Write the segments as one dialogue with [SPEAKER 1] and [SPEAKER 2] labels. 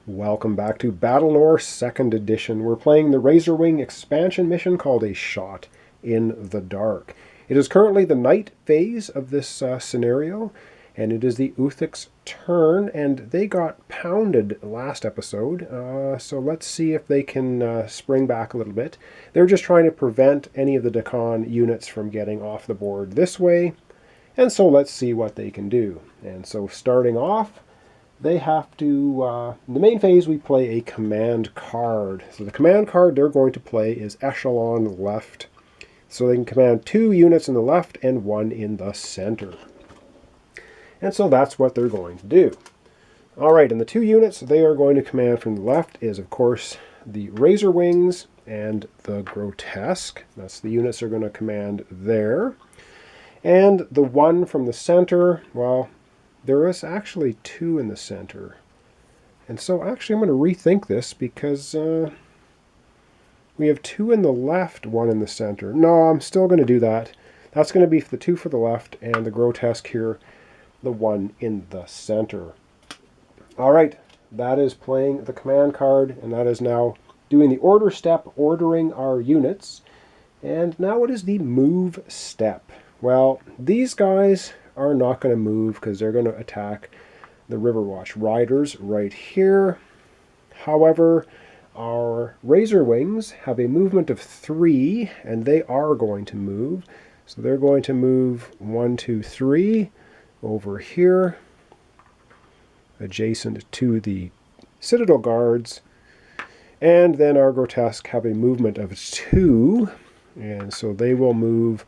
[SPEAKER 1] Welcome back to Battlelore 2nd Edition. We're playing the Razorwing expansion mission called A Shot in the Dark. It is currently the night phase of this scenario, and it is the Uthik's turn, and they got pounded last episode, so let's see if they can spring back a little bit. They're just trying to prevent any of the Dakan units from getting off the board this way, and so let's see what they can do. And so starting off, they have to, in the main phase, we play a command card. So the command card they're going to play is Echelon Left. So they can command 2 units in the left and 1 in the center. And so that's what they're going to do. Alright, and the 2 units they are going to command from the left is, of course, the Razorwings and the Grotesque. That's the units they're going to command there. And the 1 from the center, well, there is actually 2 in the center. And so actually I'm going to rethink this because we have 2 in the left, 1 in the center. No, I'm still going to do that. That's going to be the 2 for the left and the Grotesque here, the 1 in the center. Alright, that is playing the command card, and that is now doing the order step, ordering our units. And now what is the move step? Well, these guys are not going to move because they're going to attack the Riverwatch Riders right here. However, our Razorwings have a movement of 3, and they are going to move. So they're going to move 1, 2, 3 over here, adjacent to the Citadel Guards. And then our Grotesque have a movement of 2, and so they will move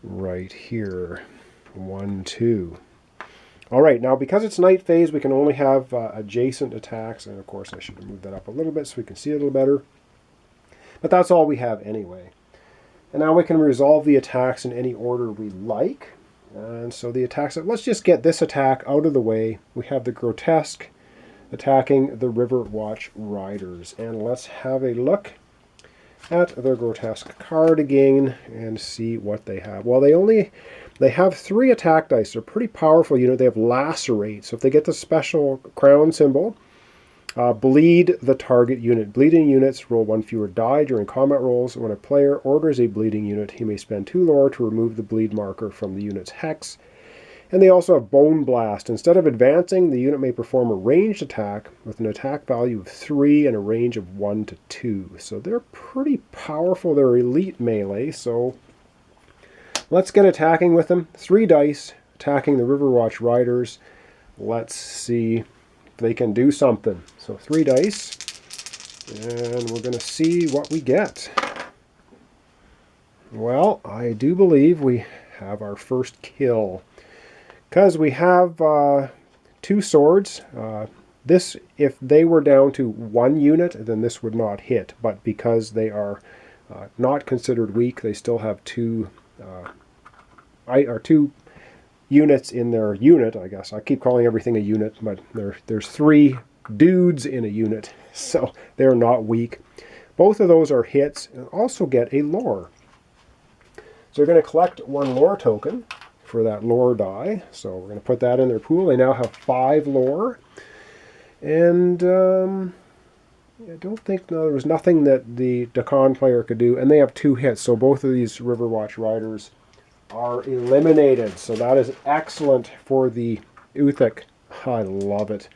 [SPEAKER 1] right here. 1, 2. Alright, now because it's night phase, we can only have adjacent attacks, and of course I should have moved that up a little bit so we can see it a little better. But that's all we have anyway. And now we can resolve the attacks in any order we like. And so the attacks, let's just get this attack out of the way. We have the Grotesque attacking the Riverwatch Riders. And let's have a look at their Grotesque card again and see what they have. Well, they have 3 attack dice. They're a pretty powerful unit. They have Lacerate. So if they get the special crown symbol, bleed the target unit. Bleeding units roll 1 fewer die during combat rolls. When a player orders a bleeding unit, he may spend 2 lore to remove the bleed marker from the unit's hex. And they also have Bone Blast. Instead of advancing, the unit may perform a ranged attack with an attack value of 3 and a range of 1 to 2. So they're pretty powerful. They're elite melee, so let's get attacking with them. 3 dice, attacking the Riverwatch Riders. Let's see if they can do something. So 3 dice, and we're going to see what we get. Well, I do believe we have our first kill, because we have 2 swords. This, if they were down to 1 unit, then this would not hit. But because they are not considered weak, they still have 2 units in their unit, I guess. I keep calling everything a unit, but there's 3 dudes in a unit, so they're not weak. Both of those are hits, and also get a lore. So you're going to collect 1 lore token for that lore die. So we're going to put that in their pool. They now have 5 lore. And I don't think, no, there was nothing that the Dakan player could do. And they have 2 hits, so both of these Riverwatch Riders are eliminated. So that is excellent for the Uthik. I love it.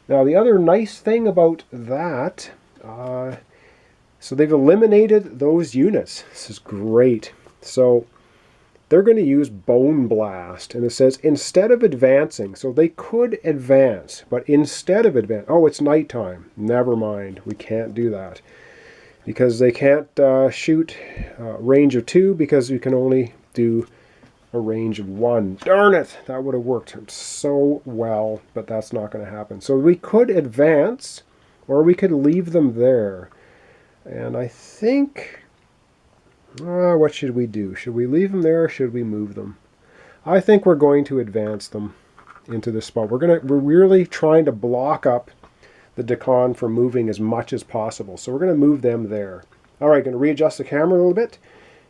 [SPEAKER 1] Now the other nice thing about that, so they've eliminated those units. This is great. So they're going to use Bone Blast, and it says instead of advancing, so they could advance, but instead of advance, oh, it's nighttime. Never mind, we can't do that. Because they can't shoot range of 2, because you can only do a range of 1. Darn it! That would have worked so well, but that's not going to happen. So we could advance, or we could leave them there. And I think, what should we do? Should we leave them there, or should we move them? I think we're going to advance them into this spot. We're really trying to block up the Dakan from moving as much as possible. So we're going to move them there. Alright, going to readjust the camera a little bit,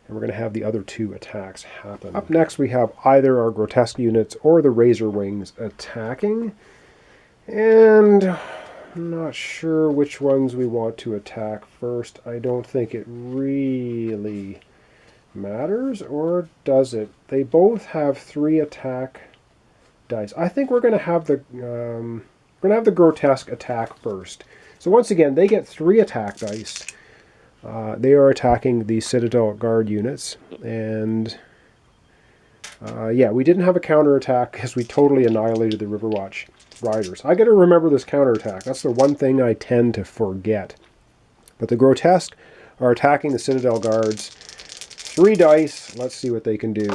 [SPEAKER 1] and we're going to have the other 2 attacks happen. Up next we have either our Grotesque units or the Razorwings attacking. And I'm not sure which ones we want to attack first. I don't think it really matters, or does it? They both have 3 attack dice. I think we're going to have the grotesque attack first. So once again, they get 3 attack dice. They are attacking the Citadel Guard units, and yeah, we didn't have a counterattack because we totally annihilated the Riverwatch Riders. I got to remember this counterattack. That's the one thing I tend to forget. But the grotesque are attacking the Citadel Guards. 3 dice. Let's see what they can do.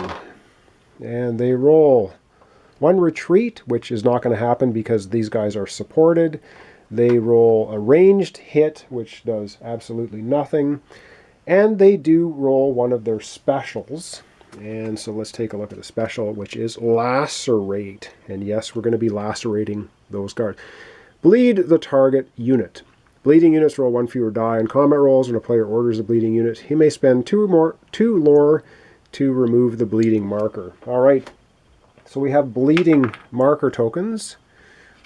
[SPEAKER 1] And they roll 1 retreat, which is not going to happen because these guys are supported. They roll a ranged hit, which does absolutely nothing. And they do roll one of their specials. And so let's take a look at the special, which is Lacerate. And yes, we're going to be lacerating those guards. Bleed the target unit. Bleeding units roll 1 fewer die on combat rolls. When a player orders a bleeding unit, he may spend 2 lore to remove the bleeding marker. All right, so we have bleeding marker tokens,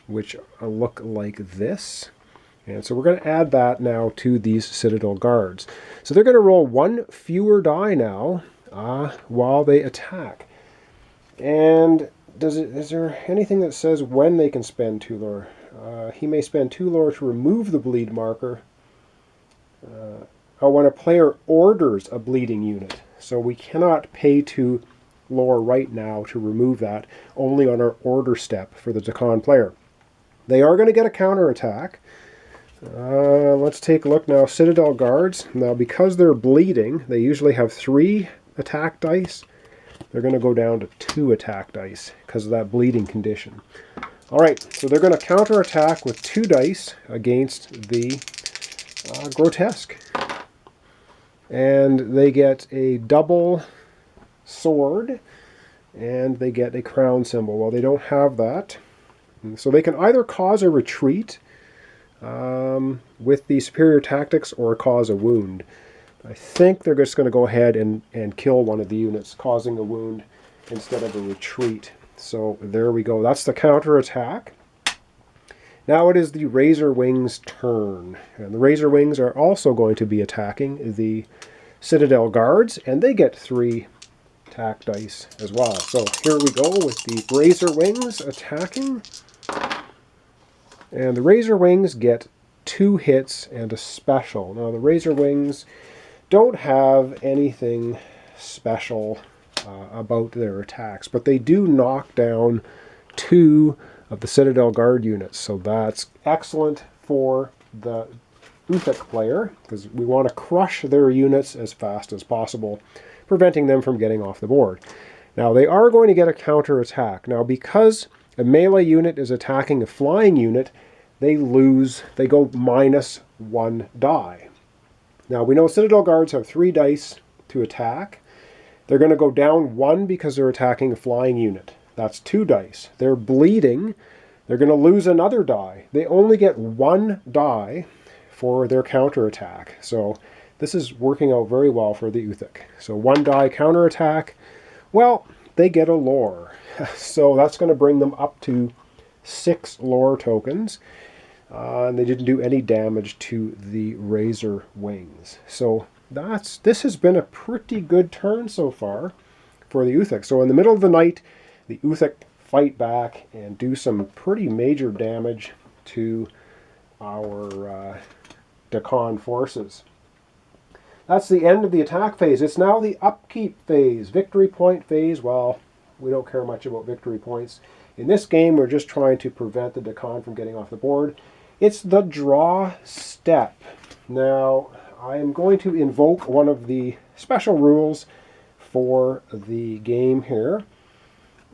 [SPEAKER 1] which look like this. And so we're going to add that now to these Citadel Guards. So they're going to roll 1 fewer die now while they attack. And is there anything that says when they can spend 2 lore? He may spend 2 lore to remove the bleed marker. When a player orders a bleeding unit. So we cannot pay 2 lore right now to remove that, only on our order step for the Dakan player. They are going to get a counterattack. Let's take a look now. Citadel Guards. Now, because they're bleeding, they usually have 3 attack dice. They're going to go down to 2 attack dice because of that bleeding condition. All right, so they're going to counterattack with 2 dice against the grotesque. And they get a double sword, and they get a crown symbol. Well, they don't have that. So they can either cause a retreat with the superior tactics or cause a wound. I think they're just going to go ahead and kill one of the units, causing a wound instead of a retreat. So there we go. That's the counterattack. Now it is the Razor Wings' turn. And the Razor Wings are also going to be attacking the Citadel Guards, and they get 3 attack dice as well. So here we go with the Razor Wings attacking. And the Razor Wings get 2 hits and a special. Now the Razor Wings don't have anything special about their attacks, but they do knock down 2 of the Citadel Guard units. So that's excellent for the Uthik player, because we want to crush their units as fast as possible, preventing them from getting off the board. Now they are going to get a counterattack. Now because a melee unit is attacking a flying unit, they go -1 die. Now we know Citadel Guards have 3 dice to attack. They're going to go down 1 because they're attacking a flying unit. That's 2 dice. They're bleeding. They're going to lose another die. They only get 1 die for their counterattack. So this is working out very well for the Uthik. So 1 die counterattack. Well, they get a lore. So that's going to bring them up to 6 lore tokens. And they didn't do any damage to the Razor Wings. So this has been a pretty good turn so far for the Uthik. So in the middle of the night, the Uthik fight back and do some pretty major damage to our Dakan forces. That's the end of the attack phase. It's now the upkeep phase, victory point phase. Well, we don't care much about victory points. In this game, we're just trying to prevent the Dakan from getting off the board. It's the draw step. Now, I am going to invoke one of the special rules for the game here.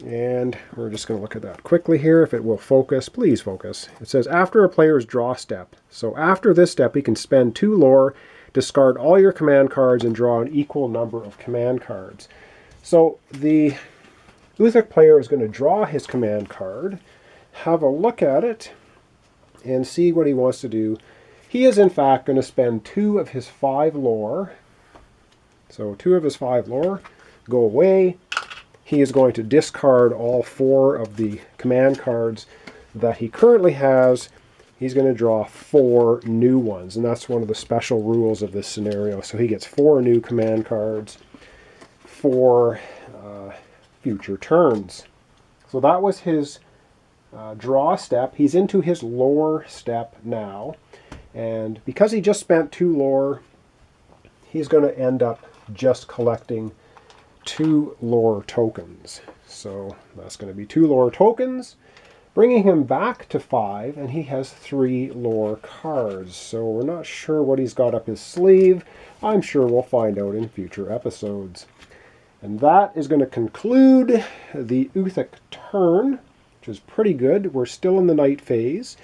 [SPEAKER 1] And we're just going to look at that quickly here. If it will focus, please focus. It says after a player's draw step. So after this step, he can spend 2 lore, discard all your command cards, and draw an equal number of command cards. So the Uthik player is going to draw his command card, have a look at it, and see what he wants to do. He is in fact going to spend 2 of his 5 lore. So 2 of his 5 lore go away. He is going to discard all 4 of the command cards that he currently has he's going to draw 4 new ones, and that's one of the special rules of this scenario. So he gets 4 new command cards for future turns. So that was his draw step. He's into his lore step now, and because he just spent 2 lore, he's going to end up just collecting 2 lore tokens. So that's going to be 2 lore tokens, bringing him back to 5, and he has 3 lore cards. So we're not sure what he's got up his sleeve. I'm sure we'll find out in future episodes. And that is going to conclude the Uthic turn, which is pretty good. We're still in the night phase.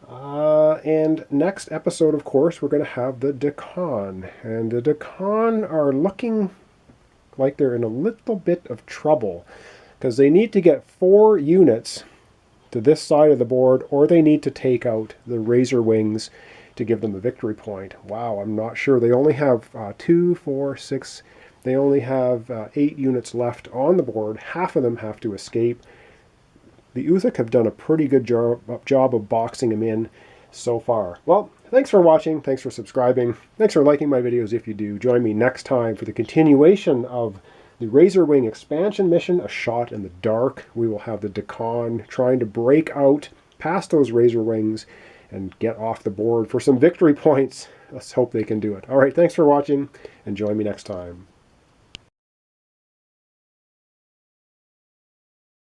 [SPEAKER 1] And next episode, of course, we're going to have the Dakan. And the Dakan are looking like they're in a little bit of trouble, because they need to get 4 units to this side of the board, or they need to take out the Razor Wings to give them a victory point. Wow, I'm not sure. They only have 2, 4, 6... They only have 8 units left on the board. Half of them have to escape. The Uthic have done a pretty good job of boxing them in so far. Well, thanks for watching. Thanks for subscribing. Thanks for liking my videos if you do. Join me next time for the continuation of the Razor Wing expansion mission, A Shot in the Dark. We will have the Dakan trying to break out past those Razor Wings and get off the board for some victory points. Let's hope they can do it. All right, thanks for watching, and join me next time.